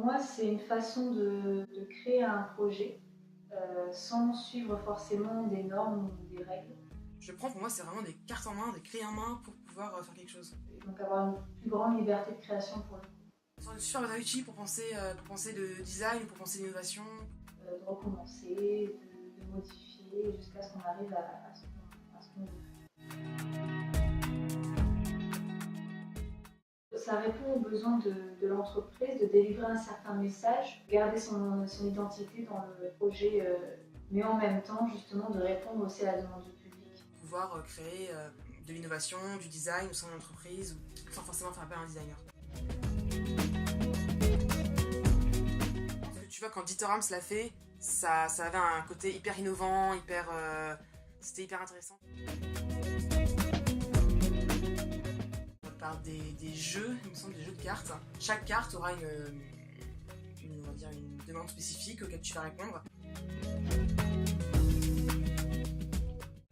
Pour moi, c'est une façon de créer un projet sans suivre forcément des normes ou des règles. Je prends pour moi, c'est vraiment des cartes en main, des clés en main pour pouvoir faire quelque chose. Et donc avoir une plus grande liberté de création pour le coup. Une sorte de super bon outil pour penser le design, pour penser l'innovation. De recommencer, de modifier jusqu'à ce qu'on arrive à ce qu'on veut. Ça répond aux besoins de l'entreprise de délivrer un certain message, garder son identité dans le projet, mais en même temps justement de répondre aussi à la demande du public. Pouvoir créer de l'innovation, du design au sein de l'entreprise, sans forcément faire appel à un designer. Parce que tu vois, quand Dieter Rams l'a fait, ça avait un côté hyper innovant, c'était hyper intéressant. On parle des jeux, il me semble, des jeux de cartes. Chaque carte aura on va dire une demande spécifique auquel tu vas répondre.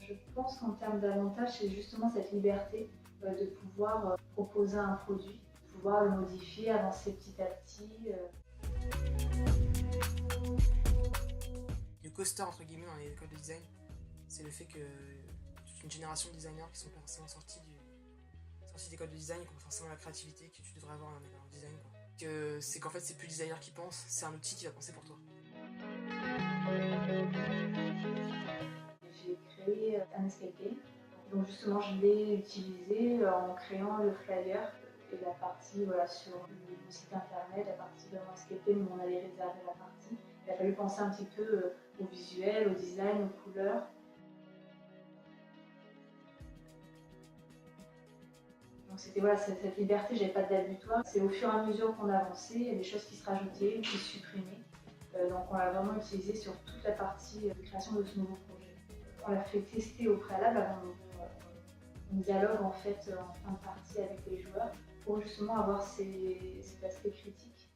Je pense qu'en termes d'avantages, c'est justement cette liberté de pouvoir proposer un produit, de pouvoir le modifier, avancer petit à petit. Le coaster entre guillemets dans les écoles de design, c'est le fait que toute une génération de designers qui sont pas forcément sortis d'école de design, qui ont forcément la créativité que tu devrais avoir en design. C'est qu'en fait c'est plus le designer qui pense, c'est un outil qui va penser pour toi. J'ai créé un escape game. Donc justement, je l'ai utilisé en créant le flyer et la partie sur le site internet, la partie vraiment escape game où on allait réserver la partie. Il a fallu penser un petit peu au visuel, au design, aux couleurs. Donc c'était cette liberté, j'avais pas de date butoir. C'est au fur et à mesure qu'on avançait, il y a des choses qui se rajoutaient ou qui se supprimaient. Donc on l'a vraiment utilisé sur toute la partie de création de ce nouveau projet. On l'a fait tester au préalable avant un dialogue en fait en fin de partie avec les joueurs pour justement avoir cet aspect critique.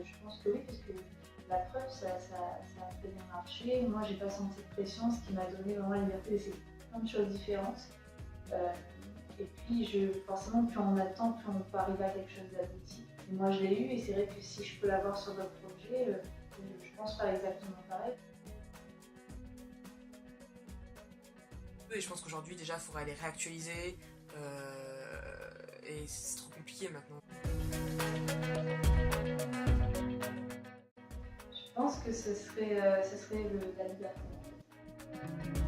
Je pense que oui, parce que la preuve, ça a très bien marché. Moi, j'ai pas senti de pression, ce qui m'a donné vraiment la liberté d'essayer plein de choses différentes. Et puis, forcément, plus on attend, plus on peut arriver à quelque chose d'abouti. Et moi, je l'ai eu, et c'est vrai que si je peux l'avoir sur d'autres projets, je pense faire exactement pareil. Et je pense qu'aujourd'hui, déjà, il faudrait les réactualiser. Et c'est trop compliqué maintenant. Je pense que ce serait la liberté. En fait.